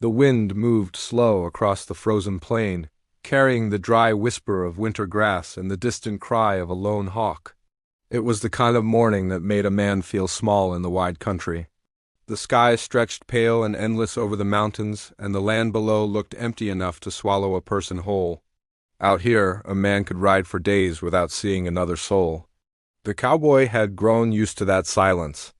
The wind moved slow across the frozen plain, carrying the dry whisper of winter grass and the distant cry of a lone hawk. It was the kind of morning that made a man feel small in the wide country. The sky stretched pale and endless over the mountains, and the land below looked empty enough to swallow a person whole. Out here, a man could ride for days without seeing another soul. The cowboy had grown used to that silence.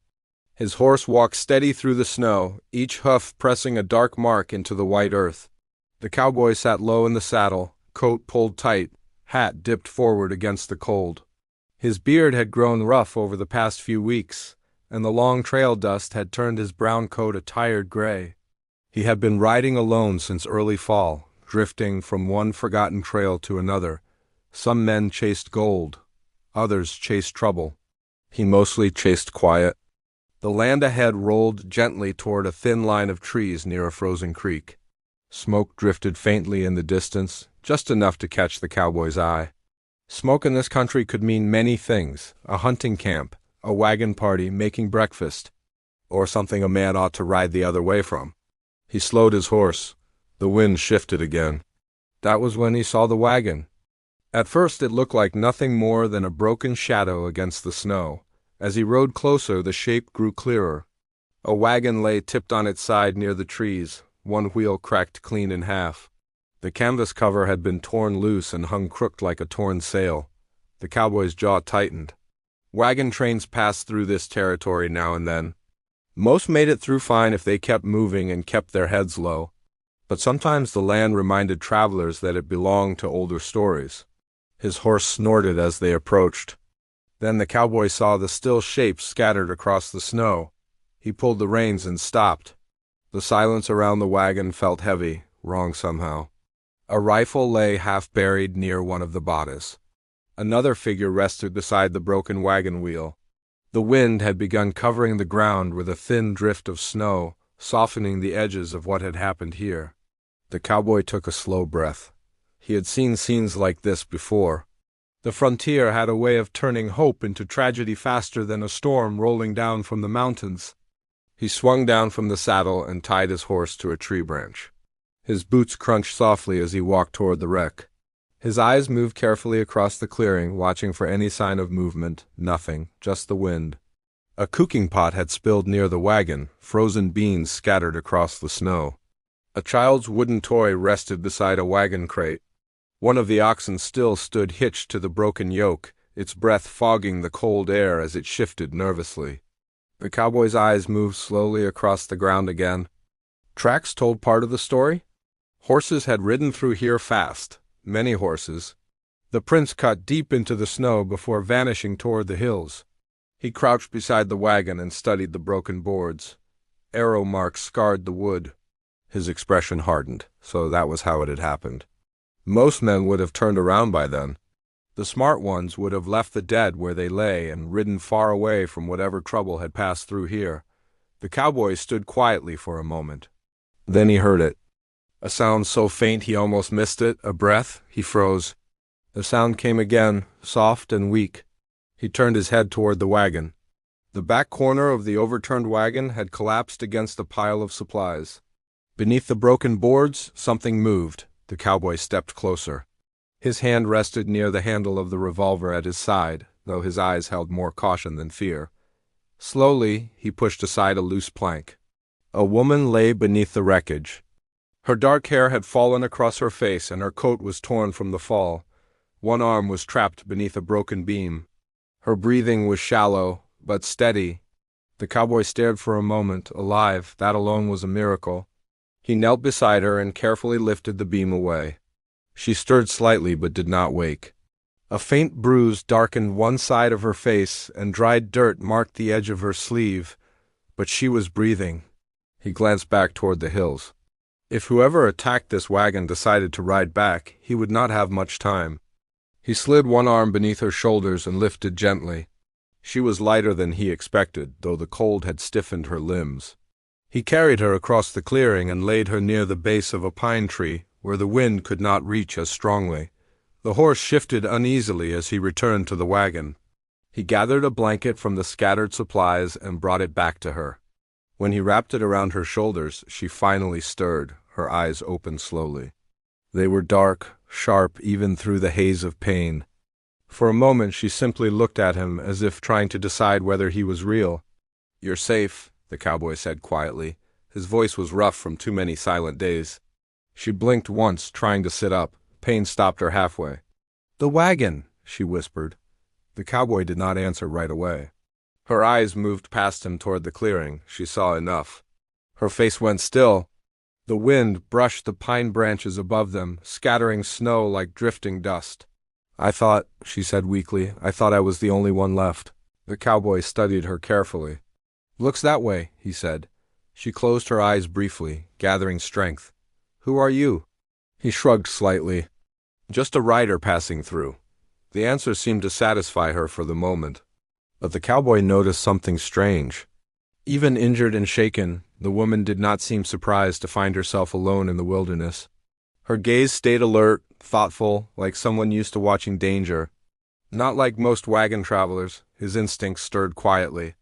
His horse walked steady through the snow, each hoof pressing a dark mark into the white earth. The cowboy sat low in the saddle, coat pulled tight, hat dipped forward against the cold. His beard had grown rough over the past few weeks, and the long trail dust had turned his brown coat a tired gray. He had been riding alone since early fall, drifting from one forgotten trail to another. Some men chased gold, others chased trouble. He mostly chased quiet. The land ahead rolled gently toward a thin line of trees near a frozen creek. Smoke drifted faintly in the distance, just enough to catch the cowboy's eye. Smoke in this country could mean many things: a hunting camp, a wagon party making breakfast, or something a man ought to ride the other way from. He slowed his horse. The wind shifted again. That was when he saw the wagon. At first it looked like nothing more than a broken shadow against the snow. As he rode closer, the shape grew clearer. A wagon lay tipped on its side near the trees, one wheel cracked clean in half. The canvas cover had been torn loose and hung crooked like a torn sail. The cowboy's jaw tightened. Wagon trains passed through this territory now and then. Most made it through fine if they kept moving and kept their heads low. But sometimes the land reminded travelers that it belonged to older stories. His horse snorted as they approached. Then the cowboy saw the still shapes scattered across the snow. He pulled the reins and stopped. The silence around the wagon felt heavy, wrong somehow. A rifle lay half buried near one of the bodies. Another figure rested beside the broken wagon wheel. The wind had begun covering the ground with a thin drift of snow, softening the edges of what had happened here. The cowboy took a slow breath. He had seen scenes like this before. The frontier had a way of turning hope into tragedy faster than a storm rolling down from the mountains. He swung down from the saddle and tied his horse to a tree branch. His boots crunched softly as he walked toward the wreck. His eyes moved carefully across the clearing, watching for any sign of movement. Nothing, just the wind. A cooking pot had spilled near the wagon, frozen beans scattered across the snow. A child's wooden toy rested beside a wagon crate. One of the oxen still stood hitched to the broken yoke, its breath fogging the cold air as it shifted nervously. The cowboy's eyes moved slowly across the ground again. Tracks told part of the story. Horses had ridden through here fast, many horses. The prints cut deep into the snow before vanishing toward the hills. He crouched beside the wagon and studied the broken boards. Arrow marks scarred the wood. His expression hardened, so that was how it had happened. Most men would have turned around by then. The smart ones would have left the dead where they lay and ridden far away from whatever trouble had passed through here. The cowboy stood quietly for a moment. Then he heard it. A sound so faint he almost missed it, a breath. He froze. The sound came again, soft and weak. He turned his head toward the wagon. The back corner of the overturned wagon had collapsed against a pile of supplies. Beneath the broken boards, something moved. The cowboy stepped closer. His hand rested near the handle of the revolver at his side, though his eyes held more caution than fear. Slowly, he pushed aside a loose plank. A woman lay beneath the wreckage. Her dark hair had fallen across her face, and her coat was torn from the fall. One arm was trapped beneath a broken beam. Her breathing was shallow, but steady. The cowboy stared for a moment, alive. That alone was a miracle. He knelt beside her and carefully lifted the beam away. She stirred slightly but did not wake. A faint bruise darkened one side of her face, and dried dirt marked the edge of her sleeve. But she was breathing. He glanced back toward the hills. If whoever attacked this wagon decided to ride back, he would not have much time. He slid one arm beneath her shoulders and lifted gently. She was lighter than he expected, though the cold had stiffened her limbs. He carried her across the clearing and laid her near the base of a pine tree, where the wind could not reach as strongly. The horse shifted uneasily as he returned to the wagon. He gathered a blanket from the scattered supplies and brought it back to her. When he wrapped it around her shoulders, she finally stirred, her eyes opened slowly. They were dark, sharp even through the haze of pain. For a moment she simply looked at him as if trying to decide whether he was real. "You're safe," the cowboy said quietly. His voice was rough from too many silent days. She blinked once, trying to sit up. Pain stopped her halfway. "The wagon," she whispered. The cowboy did not answer right away. Her eyes moved past him toward the clearing. She saw enough. Her face went still. The wind brushed the pine branches above them, scattering snow like drifting dust. "I thought," she said weakly, "I thought I was the only one left." The cowboy studied her carefully. "Looks that way," he said. She closed her eyes briefly, gathering strength. "Who are you?" He shrugged slightly. "Just a rider passing through." The answer seemed to satisfy her for the moment. But the cowboy noticed something strange. Even injured and shaken, the woman did not seem surprised to find herself alone in the wilderness. Her gaze stayed alert, thoughtful, like someone used to watching danger. Not like most wagon travelers, his instincts stirred quietly.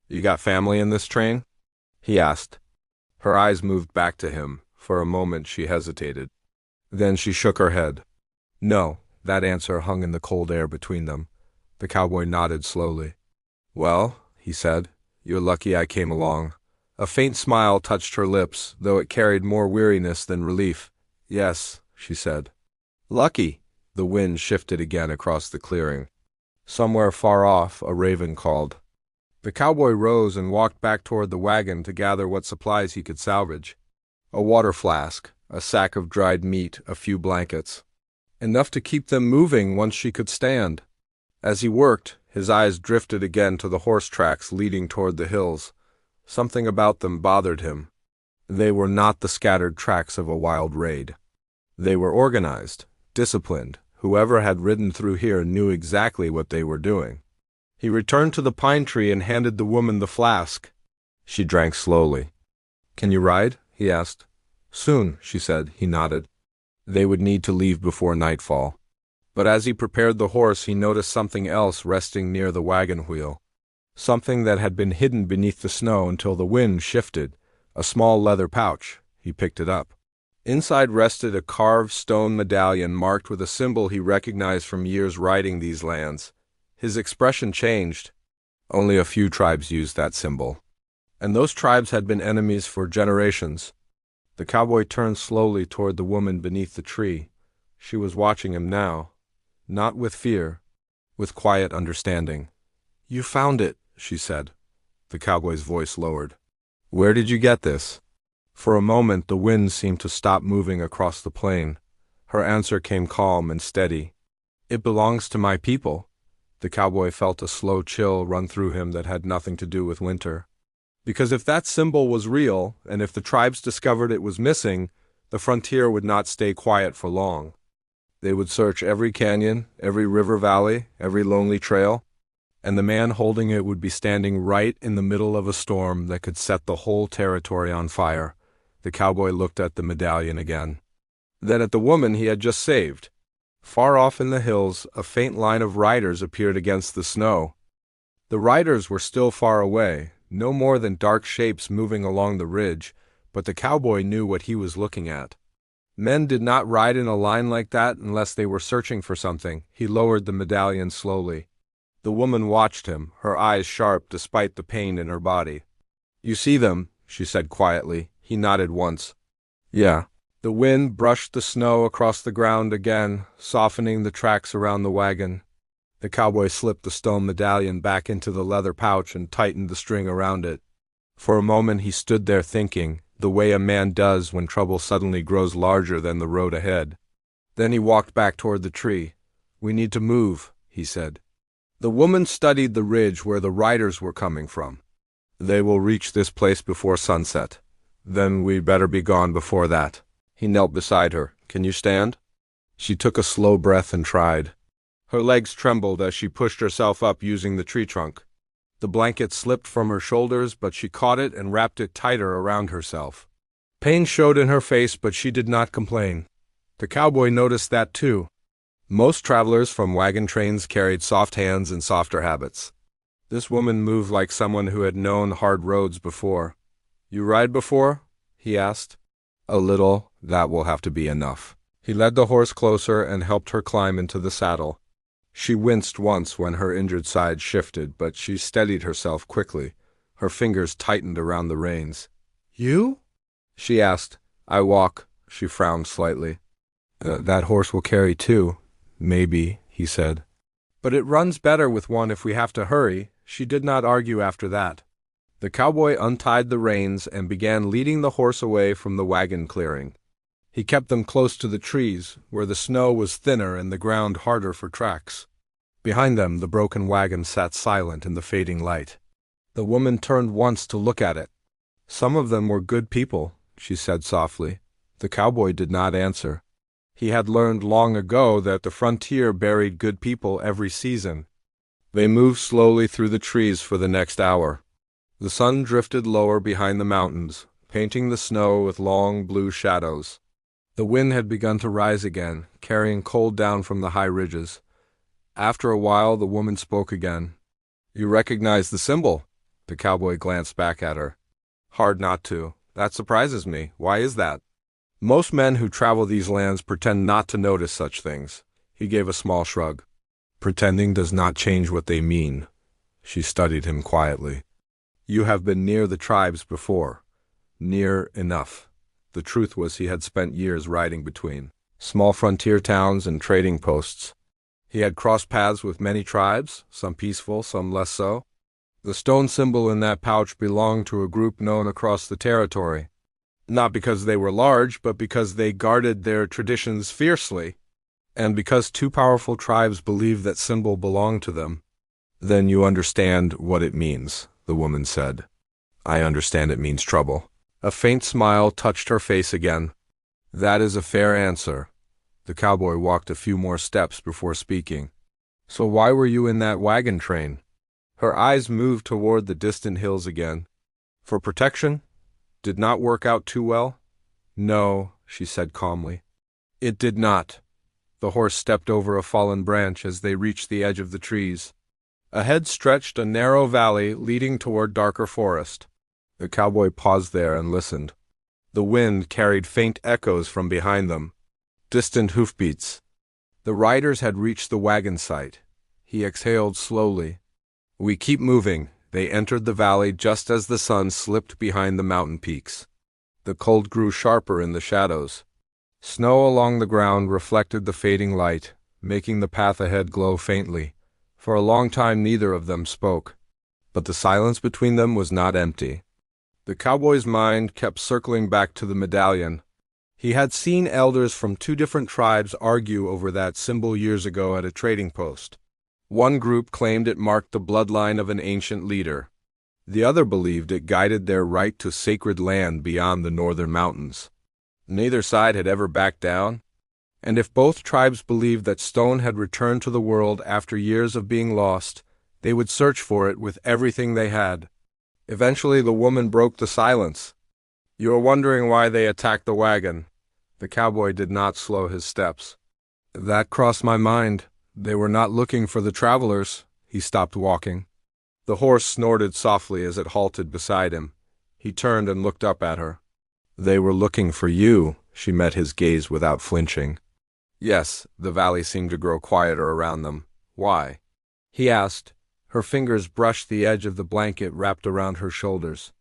"You got family in this train?" he asked. Her eyes moved back to him. For a moment she hesitated. Then she shook her head. "No." That answer hung in the cold air between them. The cowboy nodded slowly. "Well," he said, "you're lucky I came along." A faint smile touched her lips, though it carried more weariness than relief. "Yes," she said. "Lucky." The wind shifted again across the clearing. Somewhere far off, a raven called. The cowboy rose and walked back toward the wagon to gather what supplies he could salvage. A water flask, a sack of dried meat, a few blankets. Enough to keep them moving once she could stand. As he worked, his eyes drifted again to the horse tracks leading toward the hills. Something about them bothered him. They were not the scattered tracks of a wild raid. They were organized, disciplined. Whoever had ridden through here knew exactly what they were doing. He returned to the pine tree and handed the woman the flask. She drank slowly. "Can you ride?" he asked. "Soon," she said. He nodded. They would need to leave before nightfall. But as he prepared the horse, he noticed something else resting near the wagon wheel. Something that had been hidden beneath the snow until the wind shifted. A small leather pouch. He picked it up. Inside rested a carved stone medallion marked with a symbol he recognized from years riding these lands. His expression changed. Only a few tribes used that symbol. And those tribes had been enemies for generations. The cowboy turned slowly toward the woman beneath the tree. She was watching him now. Not with fear, with quiet understanding. "You found it," she said. The cowboy's voice lowered. "Where did you get this?" For a moment the wind seemed to stop moving across the plain. Her answer came calm and steady. "It belongs to my people." The cowboy felt a slow chill run through him that had nothing to do with winter. Because if that symbol was real, and if the tribes discovered it was missing, the frontier would not stay quiet for long. They would search every canyon, every river valley, every lonely trail, and the man holding it would be standing right in the middle of a storm that could set the whole territory on fire. The cowboy looked at the medallion again. Then at the woman he had just saved. Far off in the hills, a faint line of riders appeared against the snow. The riders were still far away, no more than dark shapes moving along the ridge, but the cowboy knew what he was looking at. Men did not ride in a line like that unless they were searching for something. He lowered the medallion slowly. The woman watched him, her eyes sharp despite the pain in her body. "You see them," she said quietly. He nodded once. "Yeah." The wind brushed the snow across the ground again, softening the tracks around the wagon. The cowboy slipped the stone medallion back into the leather pouch and tightened the string around it. For a moment he stood there thinking, the way a man does when trouble suddenly grows larger than the road ahead. Then he walked back toward the tree. "We need to move," he said. The woman studied the ridge where the riders were coming from. "They will reach this place before sunset. Then we'd better be gone before that." He knelt beside her. "Can you stand?" She took a slow breath and tried. Her legs trembled as she pushed herself up using the tree trunk. The blanket slipped from her shoulders, but she caught it and wrapped it tighter around herself. Pain showed in her face, but she did not complain. The cowboy noticed that too. Most travelers from wagon trains carried soft hands and softer habits. This woman moved like someone who had known hard roads before. You ride before? He asked. A little, that will have to be enough. He led the horse closer and helped her climb into the saddle. She winced once when her injured side shifted, but she steadied herself quickly. Her fingers tightened around the reins. You? She asked. I walk. She frowned slightly. That horse will carry two. Maybe, he said. But it runs better with one if we have to hurry. She did not argue after that. The cowboy untied the reins and began leading the horse away from the wagon clearing. He kept them close to the trees, where the snow was thinner and the ground harder for tracks. Behind them, the broken wagon sat silent in the fading light. The woman turned once to look at it. Some of them were good people, she said softly. The cowboy did not answer. He had learned long ago that the frontier buried good people every season. They moved slowly through the trees for the next hour. The sun drifted lower behind the mountains, painting the snow with long blue shadows. The wind had begun to rise again, carrying cold down from the high ridges. After a while, the woman spoke again. You recognize the symbol? The cowboy glanced back at her. Hard not to. That surprises me. Why is that? Most men who travel these lands pretend not to notice such things. He gave a small shrug. Pretending does not change what they mean. She studied him quietly. You have been near the tribes before. Near enough. The truth was he had spent years riding between small frontier towns and trading posts. He had crossed paths with many tribes, some peaceful, some less so. The stone symbol in that pouch belonged to a group known across the territory. Not because they were large, but because they guarded their traditions fiercely, and because two powerful tribes believed that symbol belonged to them. Then you understand what it means, the woman said. I understand it means trouble. A faint smile touched her face again. That is a fair answer. The cowboy walked a few more steps before speaking. So why were you in that wagon train? Her eyes moved toward the distant hills again. For protection? Did not work out too well? No, she said calmly. It did not. The horse stepped over a fallen branch as they reached the edge of the trees. Ahead stretched a narrow valley leading toward darker forest. The cowboy paused there and listened. The wind carried faint echoes from behind them, distant hoofbeats. The riders had reached the wagon site. He exhaled slowly. We keep moving. They entered the valley just as the sun slipped behind the mountain peaks. The cold grew sharper in the shadows. Snow along the ground reflected the fading light, making the path ahead glow faintly. For a long time neither of them spoke, but the silence between them was not empty. The cowboy's mind kept circling back to the medallion. He had seen elders from two different tribes argue over that symbol years ago at a trading post. One group claimed it marked the bloodline of an ancient leader. The other believed it guided their right to sacred land beyond the northern mountains. Neither side had ever backed down, and if both tribes believed that stone had returned to the world after years of being lost, they would search for it with everything they had. Eventually the woman broke the silence. You are wondering why they attacked the wagon. The cowboy did not slow his steps. That crossed my mind. They were not looking for the travelers. He stopped walking. The horse snorted softly as it halted beside him. He turned and looked up at her. They were looking for you. She met his gaze without flinching. Yes, the valley seemed to grow quieter around them. Why? He asked. Her fingers brushed the edge of the blanket wrapped around her shoulders.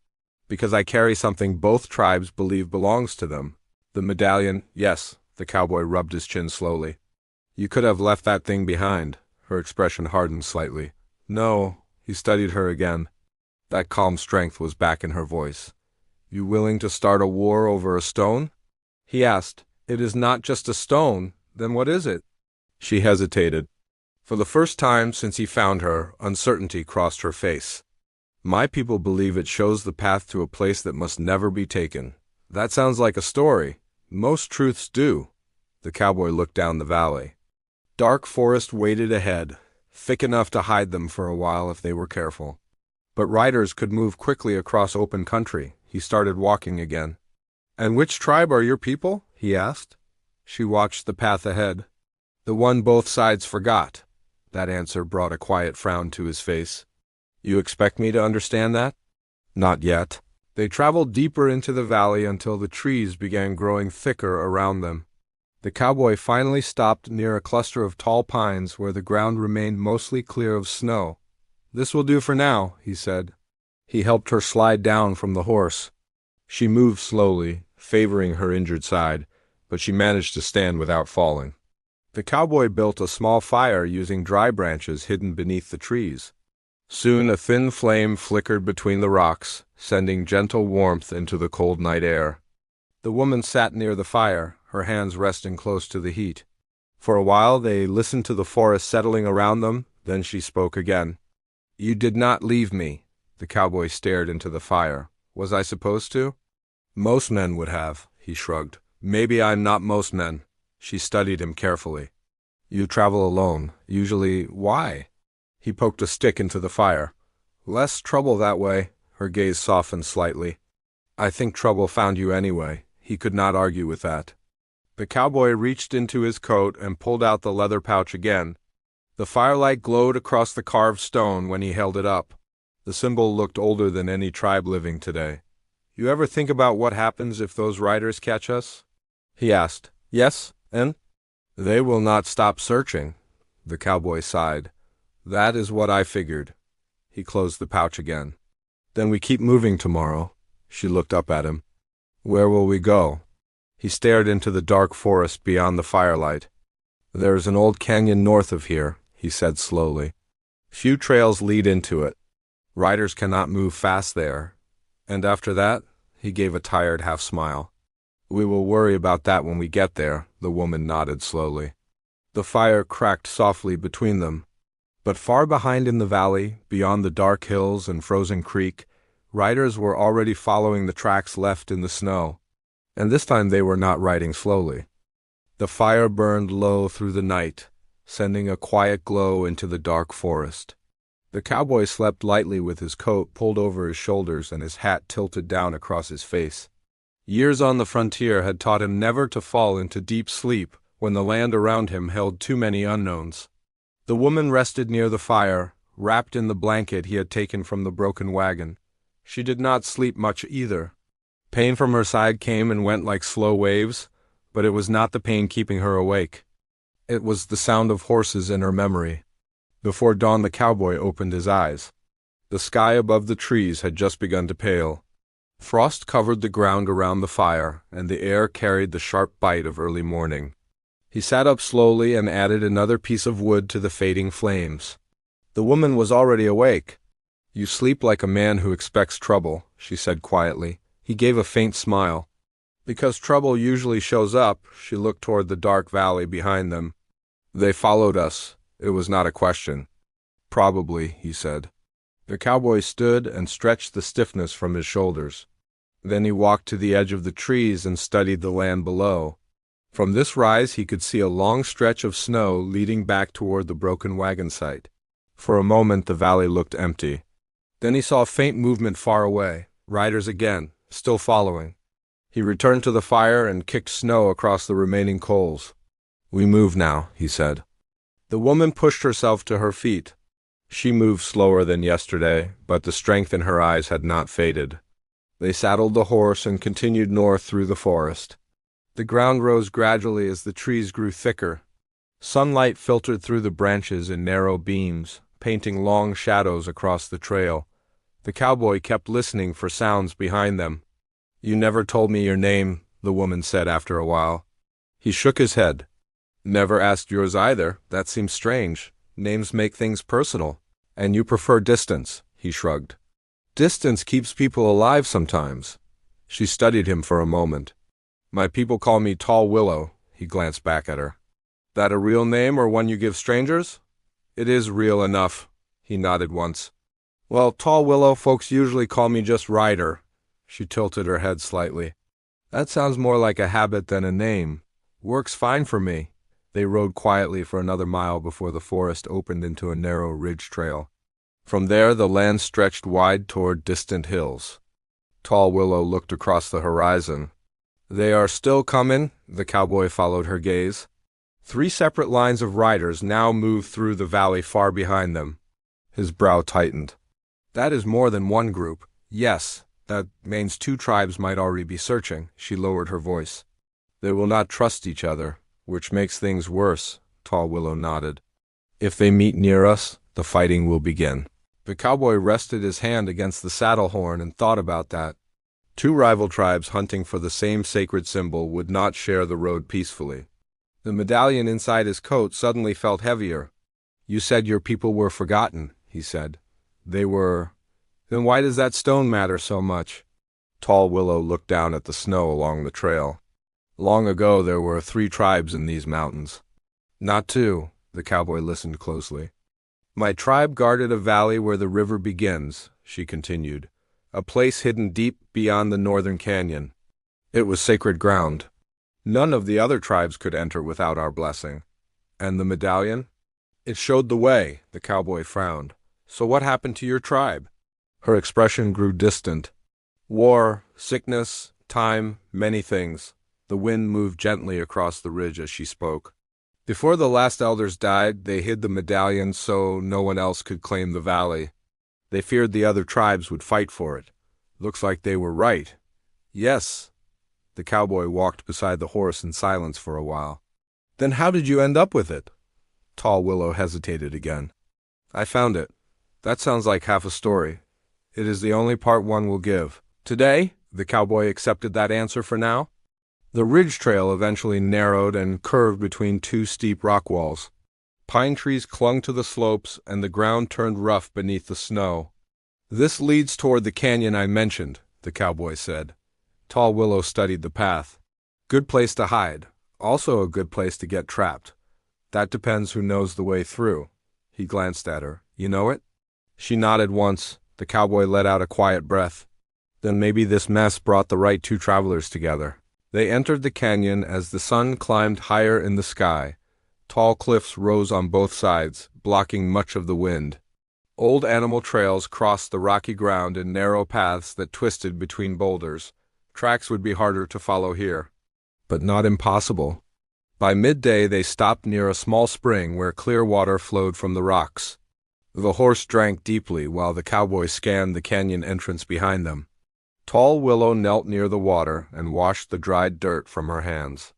Because I carry something both tribes believe belongs to them. The medallion, yes, the cowboy rubbed his chin slowly. You could have left that thing behind. Her expression hardened slightly. No, he studied her again. That calm strength was back in her voice. You willing to start a war over a stone? He asked. It is not just a stone, then what is it? She hesitated. For the first time since he found her, uncertainty crossed her face. My people believe it shows the path to a place that must never be taken. That sounds like a story. Most truths do. The cowboy looked down the valley. Dark forest waited ahead, thick enough to hide them for a while if they were careful. But riders could move quickly across open country. He started walking again. And which tribe are your people? He asked. She watched the path ahead. The one both sides forgot. That answer brought a quiet frown to his face. You expect me to understand that? Not yet. They traveled deeper into the valley until the trees began growing thicker around them. The cowboy finally stopped near a cluster of tall pines where the ground remained mostly clear of snow. "This will do for now," he said. He helped her slide down from the horse. She moved slowly, favoring her injured side, but she managed to stand without falling. The cowboy built a small fire using dry branches hidden beneath the trees. Soon a thin flame flickered between the rocks, sending gentle warmth into the cold night air. The woman sat near the fire, her hands resting close to the heat. For a while they listened to the forest settling around them, then she spoke again. "You did not leave me." The cowboy stared into the fire. "Was I supposed to?" "Most men would have," he shrugged. "Maybe I'm not most men." She studied him carefully. "You travel alone. Usually, why?" He poked a stick into the fire. "Less trouble that way." Her gaze softened slightly. "I think trouble found you anyway." He could not argue with that. The cowboy reached into his coat and pulled out the leather pouch again. The firelight glowed across the carved stone when he held it up. The symbol looked older than any tribe living today. "You ever think about what happens if those riders catch us?" he asked. "Yes, and?" "They will not stop searching." The cowboy sighed. "That is what I figured." He closed the pouch again. "Then we keep moving tomorrow." She looked up at him. "Where will we go?" He stared into the dark forest beyond the firelight. "There is an old canyon north of here," he said slowly. "Few trails lead into it. Riders cannot move fast there. And after that," he gave a tired half smile. "We will worry about that when we get there," the woman nodded slowly. The fire cracked softly between them. But far behind in the valley, beyond the dark hills and frozen creek, riders were already following the tracks left in the snow. And this time they were not riding slowly. The fire burned low through the night, sending a quiet glow into the dark forest. The cowboy slept lightly with his coat pulled over his shoulders and his hat tilted down across his face. Years on the frontier had taught him never to fall into deep sleep when the land around him held too many unknowns. The woman rested near the fire, wrapped in the blanket he had taken from the broken wagon. She did not sleep much either. Pain from her side came and went like slow waves, but it was not the pain keeping her awake. It was the sound of horses in her memory. Before dawn the cowboy opened his eyes. The sky above the trees had just begun to pale. Frost covered the ground around the fire, and the air carried the sharp bite of early morning. He sat up slowly and added another piece of wood to the fading flames. The woman was already awake. "You sleep like a man who expects trouble," she said quietly. He gave a faint smile. "Because trouble usually shows up." She looked toward the dark valley behind them. "They followed us." It was not a question. "Probably," he said. The cowboy stood and stretched the stiffness from his shoulders. Then he walked to the edge of the trees and studied the land below. From this rise he could see a long stretch of snow leading back toward the broken wagon site. For a moment the valley looked empty. Then he saw faint movement far away, riders again, still following. He returned to the fire and kicked snow across the remaining coals. "We move now," he said. The woman pushed herself to her feet. She moved slower than yesterday, but the strength in her eyes had not faded. They saddled the horse and continued north through the forest. The ground rose gradually as the trees grew thicker. Sunlight filtered through the branches in narrow beams, painting long shadows across the trail. The cowboy kept listening for sounds behind them. "You never told me your name," the woman said after a while. He shook his head. "Never asked yours either. That seems strange. Names make things personal. And you prefer distance," he shrugged. "Distance keeps people alive sometimes." She studied him for a moment. "My people call me Tall Willow," he glanced back at her. "That a real name or one you give strangers?" "It is real enough," he nodded once. "Well, Tall Willow, folks usually call me just Ryder." She tilted her head slightly. "That sounds more like a habit than a name. Works fine for me." They rode quietly for another mile before the forest opened into a narrow ridge trail. From there the land stretched wide toward distant hills. Tall Willow looked across the horizon. "They are still comin'?" The cowboy followed her gaze. 3 separate lines of riders now moved through the valley far behind them. His brow tightened. "That is more than one group." "Yes, That means two tribes might already be searching. She lowered her voice. They will not trust each other, which makes things worse, Tall Willow nodded. If they meet near us, the fighting will begin. The cowboy rested his hand against the saddle horn and thought about that. Two rival tribes hunting for the same sacred symbol would not share the road peacefully. The medallion inside his coat suddenly felt heavier. You said your people were forgotten, he said. They were. Then why does that stone matter so much? Tall Willow looked down at the snow along the trail. Long ago there were 3 tribes in these mountains. Not 2, the cowboy listened closely. My tribe guarded a valley where the river begins, she continued, a place hidden deep beyond the northern canyon. It was sacred ground. None of the other tribes could enter without our blessing. And the medallion? It showed the way, the cowboy frowned. So what happened to your tribe? Her expression grew distant. War, sickness, time, many things. The wind moved gently across the ridge as she spoke. Before the last elders died, they hid the medallion so no one else could claim the valley. They feared the other tribes would fight for it. Looks like they were right. Yes. The cowboy walked beside the horse in silence for a while. Then how did you end up with it? Tall Willow hesitated again. I found it. That sounds like half a story. It is the only part one will give. Today, the cowboy accepted that answer for now. The ridge trail eventually narrowed and curved between 2 steep rock walls. Pine trees clung to the slopes and the ground turned rough beneath the snow. This leads toward the canyon I mentioned, the cowboy said. Tall Willow studied the path. Good place to hide. Also a good place to get trapped. That depends who knows the way through. He glanced at her. You know it? She nodded once. The cowboy let out a quiet breath. Then maybe this mess brought the right 2 travelers together. They entered the canyon as the sun climbed higher in the sky. Tall cliffs rose on both sides, blocking much of the wind. Old animal trails crossed the rocky ground in narrow paths that twisted between boulders. Tracks would be harder to follow here, but not impossible. By midday they stopped near a small spring where clear water flowed from the rocks. The horse drank deeply while the cowboy scanned the canyon entrance behind them. Tall Willow knelt near the water and washed the dried dirt from her hands.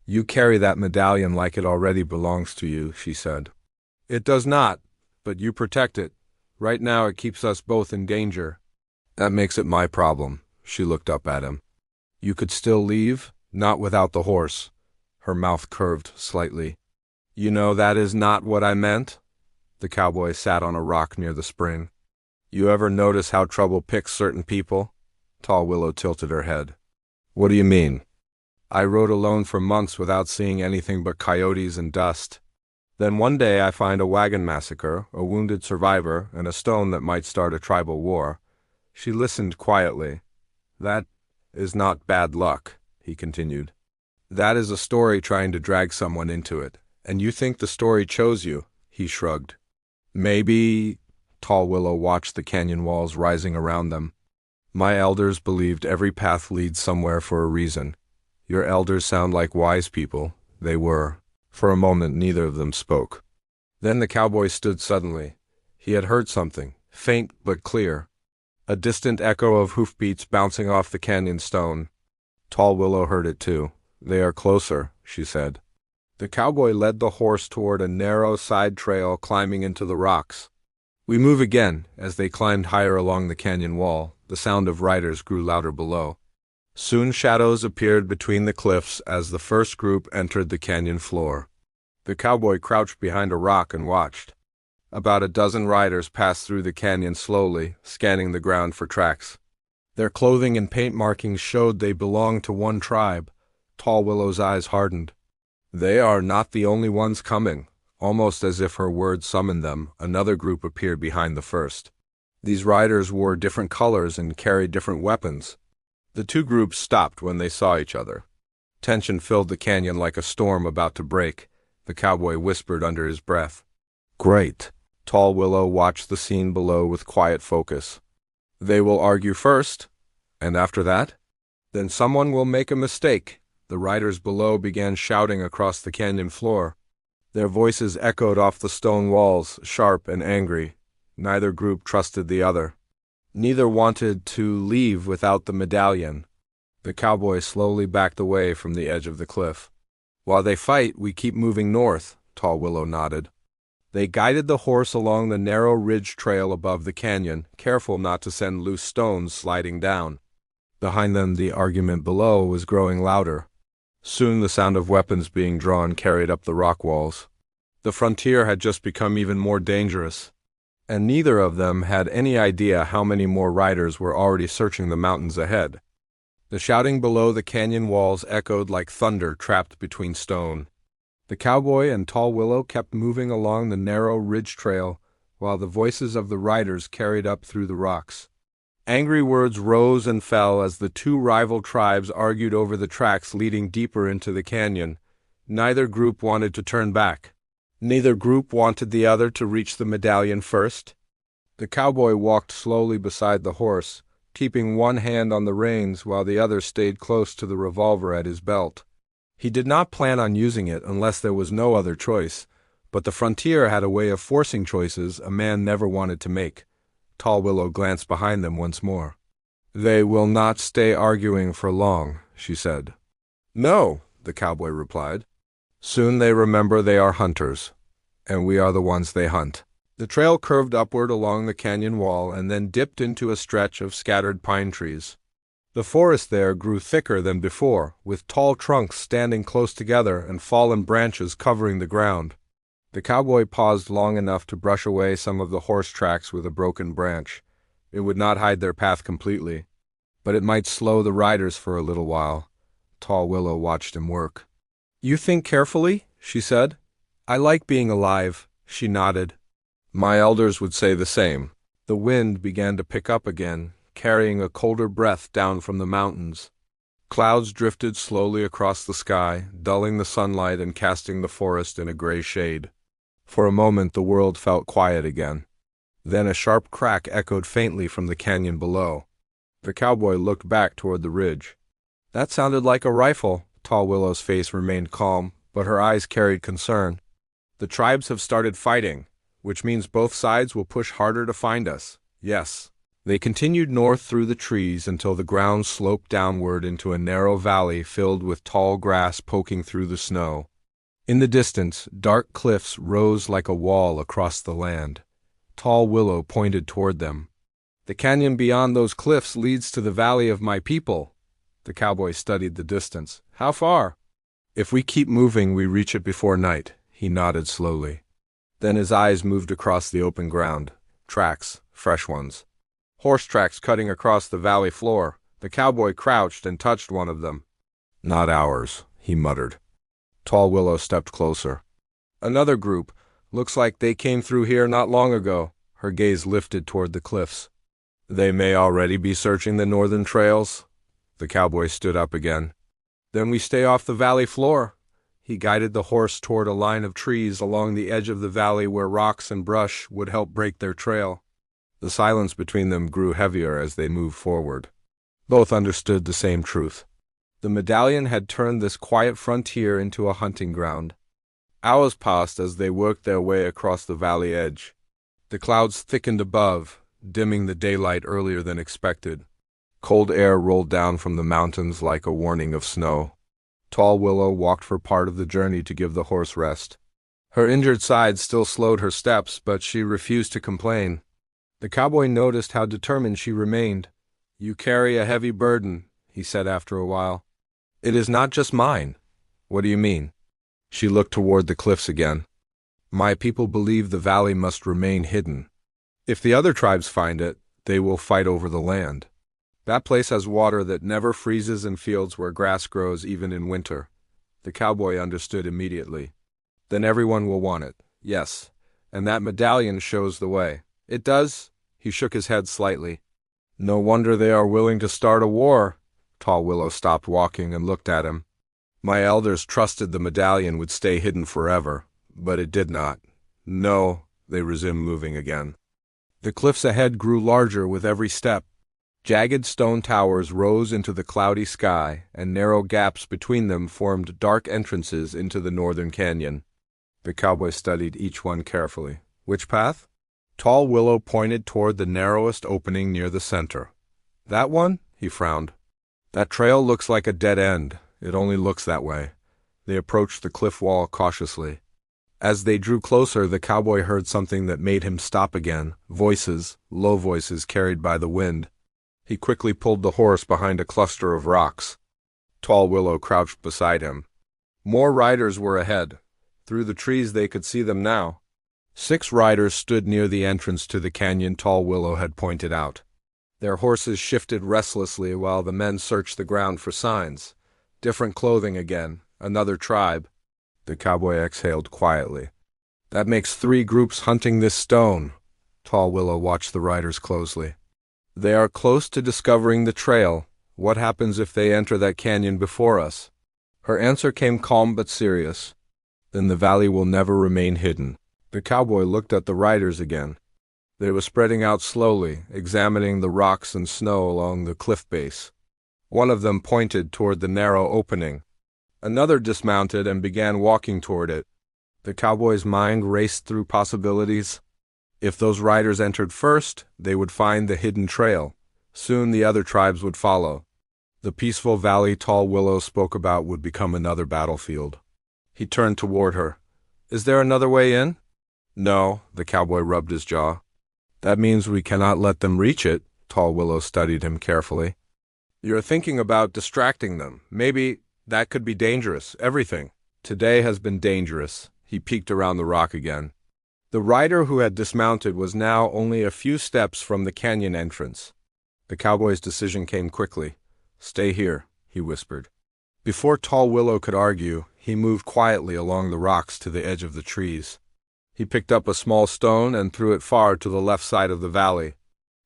You carry that medallion like it already belongs to you, she said. It does not, but you protect it. Right now it keeps us both in danger. That makes it my problem. She looked up at him. You could still leave? Not without the horse. Her mouth curved slightly. You know that is not what I meant? The cowboy sat on a rock near the spring. You ever notice how trouble picks certain people? Tall Willow tilted her head. What do you mean? I rode alone for months without seeing anything but coyotes and dust. Then one day I find a wagon massacre, a wounded survivor, and a stone that might start a tribal war. She listened quietly. That is not bad luck, he continued. That is a story trying to drag someone into it. And you think the story chose you? He shrugged. Maybe. Tall Willow watched the canyon walls rising around them. My elders believed every path leads somewhere for a reason. Your elders sound like wise people. They were. For a moment neither of them spoke. Then the cowboy stood suddenly. He had heard something, faint but clear. A distant echo of hoofbeats bouncing off the canyon stone. Tall Willow heard it too. They are closer, she said. The cowboy led the horse toward a narrow side trail climbing into the rocks. We move again. As they climbed higher along the canyon wall, the sound of riders grew louder below. Soon shadows appeared between the cliffs as the first group entered the canyon floor. The cowboy crouched behind a rock and watched. About a dozen riders passed through the canyon slowly, scanning the ground for tracks. Their clothing and paint markings showed they belonged to one tribe. Tall Willow's eyes hardened. They are not the only ones coming. Almost as if her words summoned them, another group appeared behind the first. These riders wore different colors and carried different weapons. The 2 groups stopped when they saw each other. Tension filled the canyon like a storm about to break. The cowboy whispered under his breath. Great. Tall Willow watched the scene below with quiet focus. They will argue first, and after that? Then someone will make a mistake. The riders below began shouting across the canyon floor. Their voices echoed off the stone walls, sharp and angry. Neither group trusted the other. Neither wanted to leave without the medallion. The cowboy slowly backed away from the edge of the cliff. While they fight, we keep moving north, Tall Willow nodded. They guided the horse along the narrow ridge trail above the canyon, careful not to send loose stones sliding down. Behind them, the argument below was growing louder. Soon the sound of weapons being drawn carried up the rock walls. The frontier had just become even more dangerous, and neither of them had any idea how many more riders were already searching the mountains ahead. The shouting below the canyon walls echoed like thunder trapped between stone. The cowboy and Tall Willow kept moving along the narrow ridge trail, while the voices of the riders carried up through the rocks. Angry words rose and fell as the two rival tribes argued over the tracks leading deeper into the canyon. Neither group wanted to turn back. Neither group wanted the other to reach the medallion first. The cowboy walked slowly beside the horse, keeping one hand on the reins while the other stayed close to the revolver at his belt. He did not plan on using it unless there was no other choice, but the frontier had a way of forcing choices a man never wanted to make. Tall Willow glanced behind them once more. "They will not stay arguing for long," she said. "No," the cowboy replied. "Soon they remember they are hunters, and we are the ones they hunt." The trail curved upward along the canyon wall and then dipped into a stretch of scattered pine trees. The forest there grew thicker than before, with tall trunks standing close together and fallen branches covering the ground. The cowboy paused long enough to brush away some of the horse tracks with a broken branch. It would not hide their path completely, but it might slow the riders for a little while. Tall Willow watched him work. "You think carefully?" she said. "I like being alive." She nodded. "My elders would say the same." The wind began to pick up again, carrying a colder breath down from the mountains. Clouds drifted slowly across the sky, dulling the sunlight and casting the forest in a gray shade. For a moment the world felt quiet again. Then a sharp crack echoed faintly from the canyon below. The cowboy looked back toward the ridge. "That sounded like a rifle." Tall Willow's face remained calm, but her eyes carried concern. "The tribes have started fighting, which means both sides will push harder to find us." "Yes." They continued north through the trees until the ground sloped downward into a narrow valley filled with tall grass poking through the snow. In the distance, dark cliffs rose like a wall across the land. Tall Willow pointed toward them. "The canyon beyond those cliffs leads to the valley of my people." The cowboy studied the distance. "How far?" "If we keep moving, we reach it before night." He nodded slowly. Then his eyes moved across the open ground. Tracks, fresh ones. Horse tracks cutting across the valley floor. The cowboy crouched and touched one of them. "Not ours," he muttered. Tall Willow stepped closer. "Another group. Looks like they came through here not long ago." Her gaze lifted toward the cliffs. "They may already be searching the northern trails." The cowboy stood up again. "Then we stay off the valley floor." He guided the horse toward a line of trees along the edge of the valley where rocks and brush would help break their trail. The silence between them grew heavier as they moved forward. Both understood the same truth. The medallion had turned this quiet frontier into a hunting ground. Hours passed as they worked their way across the valley edge. The clouds thickened above, dimming the daylight earlier than expected. Cold air rolled down from the mountains like a warning of snow. Tall Willow walked for part of the journey to give the horse rest. Her injured side still slowed her steps, but she refused to complain. The cowboy noticed how determined she remained. "You carry a heavy burden," he said after a while. "It is not just mine." "What do you mean?" She looked toward the cliffs again. "My people believe the valley must remain hidden. If the other tribes find it, they will fight over the land. That place has water that never freezes and fields where grass grows even in winter." The cowboy understood immediately. "Then everyone will want it." "Yes, and that medallion shows the way." "It does?" He shook his head slightly. "No wonder they are willing to start a war." Tall Willow stopped walking and looked at him. "My elders trusted the medallion would stay hidden forever, but it did not." "No," they resumed moving again. The cliffs ahead grew larger with every step. Jagged stone towers rose into the cloudy sky, and narrow gaps between them formed dark entrances into the northern canyon. The cowboy studied each one carefully. "Which path?" Tall Willow pointed toward the narrowest opening near the center. That one? He frowned. That trail looks like a dead end. It only looks that way. They approached the cliff wall cautiously. As they drew closer, the cowboy heard something that made him stop again. Voices, low voices carried by the wind. He quickly pulled the horse behind a cluster of rocks. Tall Willow crouched beside him. More riders were ahead. Through the trees they could see them now. 6 riders stood near the entrance to the canyon Tall Willow had pointed out. Their horses shifted restlessly while the men searched the ground for signs. Different clothing again, another tribe. The cowboy exhaled quietly. That makes 3 groups hunting this stone. Tall Willow watched the riders closely. They are close to discovering the trail. What happens if they enter that canyon before us? Her answer came calm but serious. Then the valley will never remain hidden. The cowboy looked at the riders again. They were spreading out slowly, examining the rocks and snow along the cliff base. One of them pointed toward the narrow opening. Another dismounted and began walking toward it. The cowboy's mind raced through possibilities. If those riders entered first, they would find the hidden trail. Soon the other tribes would follow. The peaceful valley Tall Willow spoke about would become another battlefield. He turned toward her. Is there another way in? No, the cowboy rubbed his jaw. That means we cannot let them reach it. Tall Willow studied him carefully. You're thinking about distracting them. Maybe that could be dangerous. Everything today has been dangerous. He peeked around the rock again. The rider who had dismounted was now only a few steps from the canyon entrance. The cowboy's decision came quickly. Stay here, he whispered. Before Tall Willow could argue, he moved quietly along the rocks to the edge of the trees. He picked up a small stone and threw it far to the left side of the valley.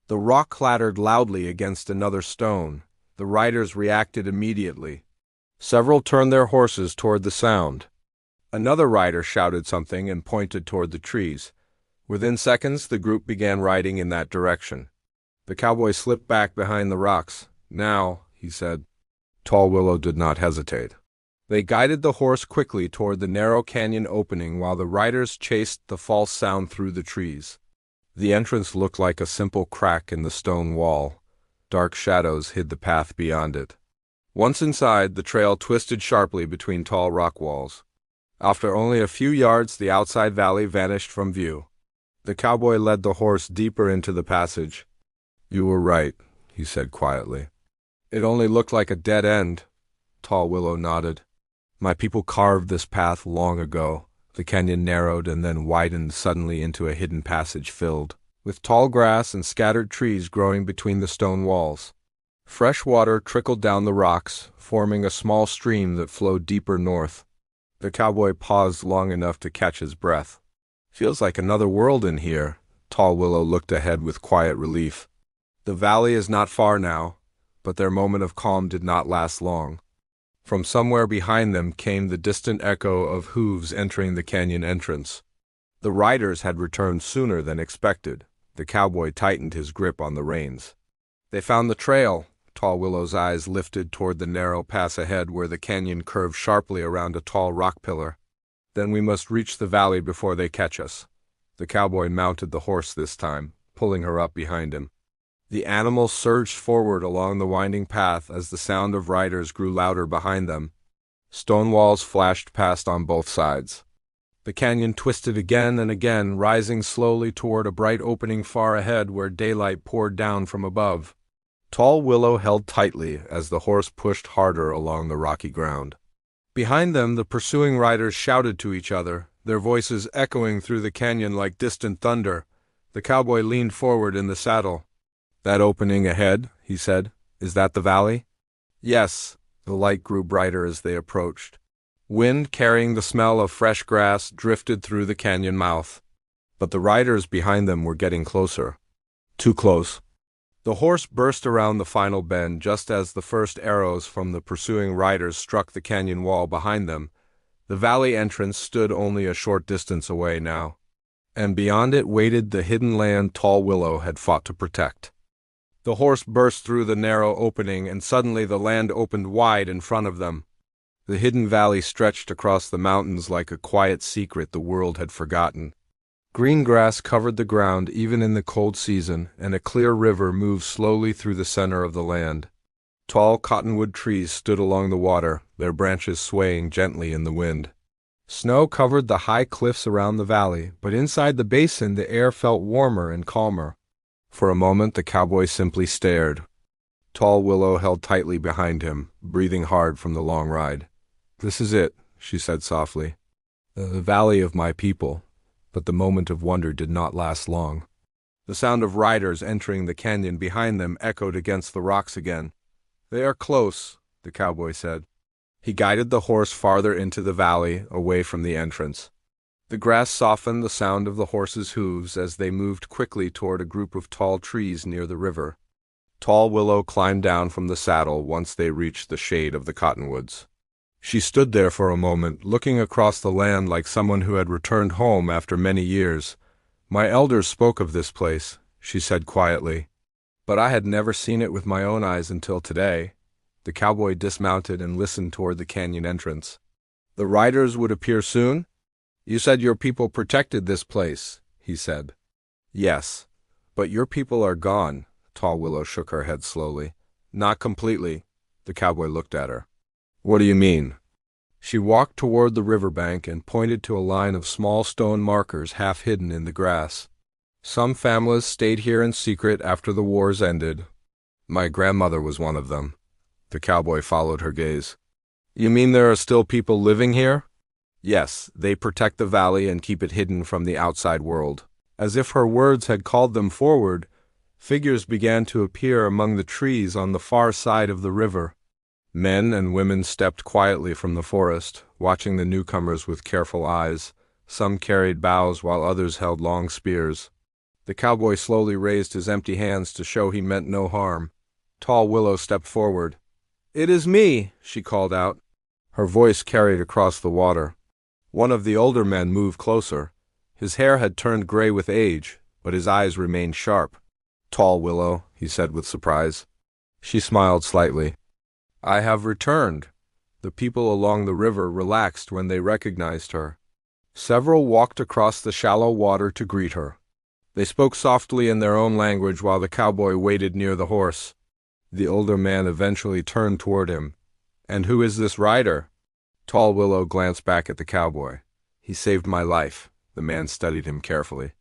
The rock clattered loudly against another stone. The riders reacted immediately. Several turned their horses toward the sound. Another rider shouted something and pointed toward the trees. Within seconds, the group began riding in that direction. The cowboy slipped back behind the rocks. Now, he said. Tall Willow did not hesitate. They guided the horse quickly toward the narrow canyon opening while the riders chased the false sound through the trees. The entrance looked like a simple crack in the stone wall. Dark shadows hid the path beyond it. Once inside, the trail twisted sharply between tall rock walls. After only a few yards, the outside valley vanished from view. The cowboy led the horse deeper into the passage. You were right, he said quietly. It only looked like a dead end. Tall Willow nodded. My people carved this path long ago. The canyon narrowed and then widened suddenly into a hidden passage filled with tall grass and scattered trees growing between the stone walls. Fresh water trickled down the rocks, forming a small stream that flowed deeper north. The cowboy paused long enough to catch his breath. Feels like another world in here. Tall Willow looked ahead with quiet relief. The valley is not far now, but their moment of calm did not last long. From somewhere behind them came the distant echo of hooves entering the canyon entrance. The riders had returned sooner than expected. The cowboy tightened his grip on the reins. They found the trail. Tall Willow's eyes lifted toward the narrow pass ahead where the canyon curved sharply around a tall rock pillar. Then we must reach the valley before they catch us. The cowboy mounted the horse this time, pulling her up behind him. The animal surged forward along the winding path as the sound of riders grew louder behind them. Stone walls flashed past on both sides. The canyon twisted again and again, rising slowly toward a bright opening far ahead where daylight poured down from above. Tall Willow held tightly as the horse pushed harder along the rocky ground. Behind them, the pursuing riders shouted to each other, their voices echoing through the canyon like distant thunder. The cowboy leaned forward in the saddle. That opening ahead, he said, is that the valley? Yes. The light grew brighter as they approached. Wind carrying the smell of fresh grass drifted through the canyon mouth. But the riders behind them were getting closer. Too close. The horse burst around the final bend just as the first arrows from the pursuing riders struck the canyon wall behind them. The valley entrance stood only a short distance away now, and beyond it waited the hidden land Tall Willow had fought to protect. The horse burst through the narrow opening, and suddenly the land opened wide in front of them. The hidden valley stretched across the mountains like a quiet secret the world had forgotten. Green grass covered the ground even in the cold season, and a clear river moved slowly through the center of the land. Tall cottonwood trees stood along the water, their branches swaying gently in the wind. Snow covered the high cliffs around the valley, but inside the basin the air felt warmer and calmer. For a moment the cowboy simply stared. Tall Willow held tightly behind him, breathing hard from the long ride. "This is it," she said softly. "The valley of my people." But the moment of wonder did not last long. The sound of riders entering the canyon behind them echoed against the rocks again. "They are close," the cowboy said. He guided the horse farther into the valley, away from the entrance. The grass softened the sound of the horses' hooves as they moved quickly toward a group of tall trees near the river. Tall Willow climbed down from the saddle once they reached the shade of the cottonwoods. She stood there for a moment, looking across the land like someone who had returned home after many years. "My elders spoke of this place," she said quietly, "but I had never seen it with my own eyes until today." The cowboy dismounted and listened toward the canyon entrance. "The riders would appear soon? You said your people protected this place," he said. "Yes, but your people are gone." Tall Willow shook her head slowly. "Not completely." The cowboy looked at her. "What do you mean?" She walked toward the riverbank and pointed to a line of small stone markers half hidden in the grass. "Some families stayed here in secret after the wars ended. My grandmother was one of them." The cowboy followed her gaze. "You mean there are still people living here?" "Yes, they protect the valley and keep it hidden from the outside world." As if her words had called them forward, figures began to appear among the trees on the far side of the river. Men and women stepped quietly from the forest, watching the newcomers with careful eyes. Some carried bows while others held long spears. The cowboy slowly raised his empty hands to show he meant no harm. Tall Willow stepped forward. "It is me," she called out. Her voice carried across the water. One of the older men moved closer. His hair had turned gray with age, but his eyes remained sharp. "Tall Willow," he said with surprise. She smiled slightly. "I have returned." The people along the river relaxed when they recognized her. Several walked across the shallow water to greet her. They spoke softly in their own language while the cowboy waited near the horse. The older man eventually turned toward him. "And who is this rider?" Tall Willow glanced back at the cowboy. "He saved my life." The man studied him carefully.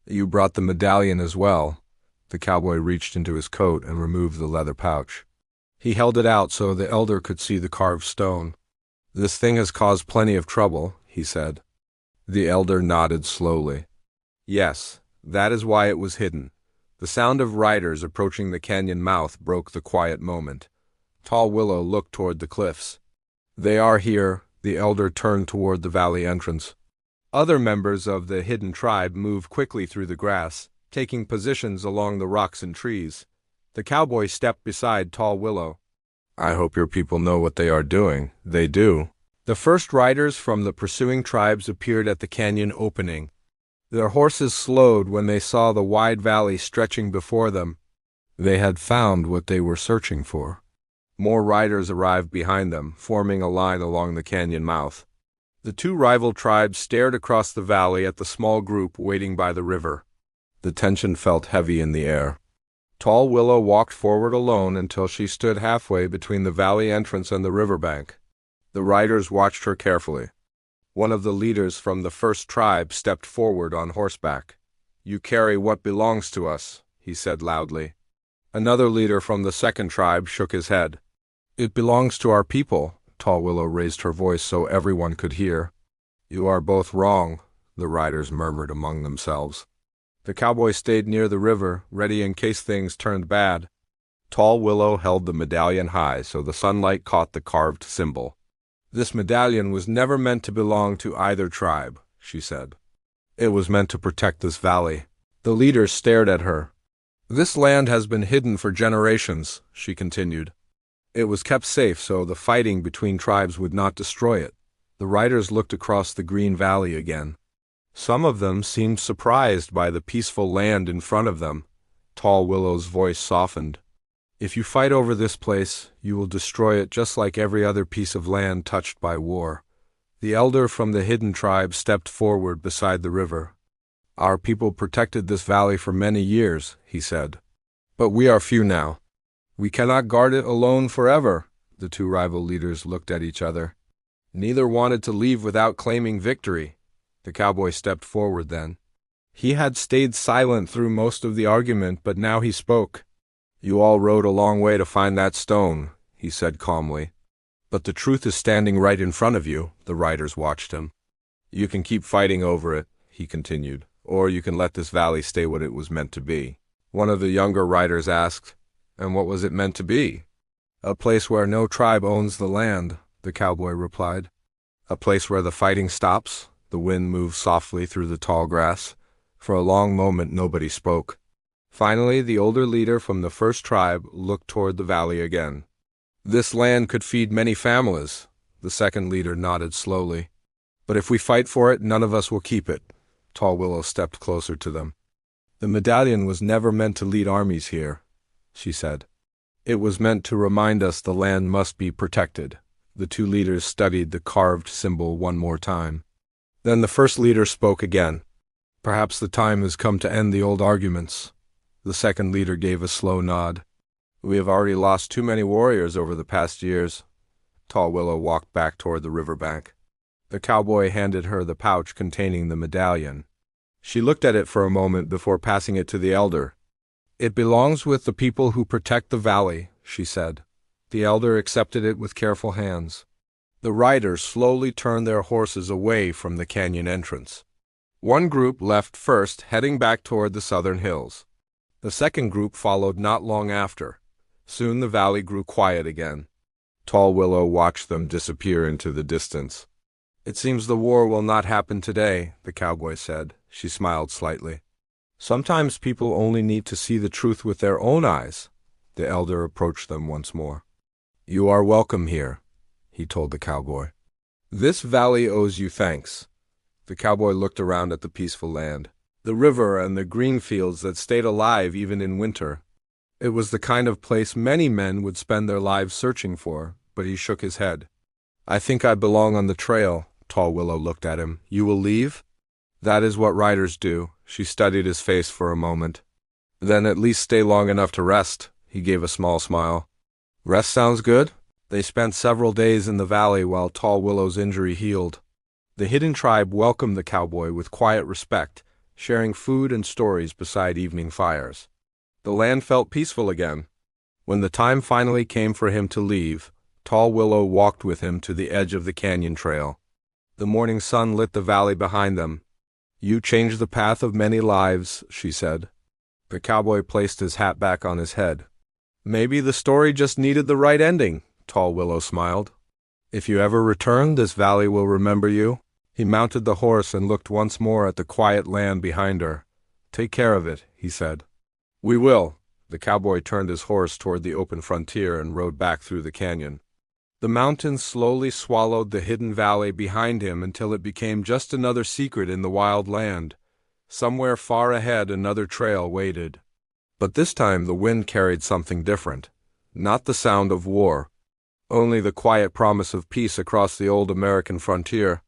"You brought the medallion as well." The cowboy reached into his coat and removed the leather pouch. He held it out so the elder could see the carved stone. "This thing has caused plenty of trouble," he said. The elder nodded slowly. "Yes, that is why it was hidden." The sound of riders approaching the canyon mouth broke the quiet moment. Tall Willow looked toward the cliffs. "They are here." The elder turned toward the valley entrance. Other members of the hidden tribe moved quickly through the grass, taking positions along the rocks and trees. The cowboy stepped beside Tall Willow. "I hope your people know what they are doing." "They do." The first riders from the pursuing tribes appeared at the canyon opening. Their horses slowed when they saw the wide valley stretching before them. They had found what they were searching for. More riders arrived behind them, forming a line along the canyon mouth. The two rival tribes stared across the valley at the small group waiting by the river. The tension felt heavy in the air. Tall Willow walked forward alone until she stood halfway between the valley entrance and the riverbank. The riders watched her carefully. One of the leaders from the first tribe stepped forward on horseback. "You carry what belongs to us," he said loudly. Another leader from the second tribe shook his head. "It belongs to our people." Tall Willow raised her voice so everyone could hear. "You are both wrong," the riders murmured among themselves. The cowboy stayed near the river, ready in case things turned bad. Tall Willow held the medallion high so the sunlight caught the carved symbol. "This medallion was never meant to belong to either tribe," she said. "It was meant to protect this valley." The leaders stared at her. "This land has been hidden for generations," she continued. "It was kept safe so the fighting between tribes would not destroy it." The riders looked across the green valley again. Some of them seemed surprised by the peaceful land in front of them. Tall Willow's voice softened. "If you fight over this place, you will destroy it just like every other piece of land touched by war." The elder from the hidden tribe stepped forward beside the river. Our people protected this valley for many years, he said. But we are few now. We cannot guard it alone forever. The two rival leaders looked at each other. Neither wanted to leave without claiming victory. The cowboy stepped forward then. He had stayed silent through most of the argument, but now he spoke. You all rode a long way to find that stone, he said calmly. But the truth is standing right in front of you. The riders watched him. You can keep fighting over it, he continued, or you can let this valley stay what it was meant to be. One of the younger riders asked, and what was it meant to be? A place where no tribe owns the land, the cowboy replied. A place where the fighting stops. The wind moved softly through the tall grass. For a long moment nobody spoke. Finally, the older leader from the first tribe looked toward the valley again. This land could feed many families. The second leader nodded slowly. But if we fight for it, none of us will keep it. Tall Willow stepped closer to them. The medallion was never meant to lead armies here, she said. It was meant to remind us the land must be protected. The two leaders studied the carved symbol one more time. Then the first leader spoke again. Perhaps the time has come to end the old arguments. The second leader gave a slow nod. We have already lost too many warriors over the past years. Tall Willow walked back toward the riverbank. The cowboy handed her the pouch containing the medallion. She looked at it for a moment before passing it to the elder. It belongs with the people who protect the valley, she said. The elder accepted it with careful hands. The riders slowly turned their horses away from the canyon entrance. One group left first, heading back toward the southern hills. The second group followed not long after. Soon the valley grew quiet again. Tall Willow watched them disappear into the distance. It seems the war will not happen today, the cowboy said. She smiled slightly. Sometimes people only need to see the truth with their own eyes. The elder approached them once more. You are welcome here, he told the cowboy. This valley owes you thanks. The cowboy looked around at the peaceful land, the river and the green fields that stayed alive even in winter. It was the kind of place many men would spend their lives searching for, but he shook his head. I think I belong on the trail. Tall Willow looked at him. You will leave? That is what riders do. She studied his face for a moment. Then at least stay long enough to rest. He gave a small smile. Rest sounds good. They spent several days in the valley while Tall Willow's injury healed. The hidden tribe welcomed the cowboy with quiet respect, sharing food and stories beside evening fires. The land felt peaceful again. When the time finally came for him to leave, Tall Willow walked with him to the edge of the canyon trail. The morning sun lit the valley behind them. You changed the path of many lives, she said. The cowboy placed his hat back on his head. Maybe the story just needed the right ending, Tall Willow smiled. If you ever return, this valley will remember you. He mounted the horse and looked once more at the quiet land behind her. Take care of it, he said. We will. The cowboy turned his horse toward the open frontier and rode back through the canyon. The mountains slowly swallowed the hidden valley behind him until it became just another secret in the wild land. Somewhere far ahead another trail waited. But this time the wind carried something different. Not the sound of war. Only the quiet promise of peace across the old American frontier.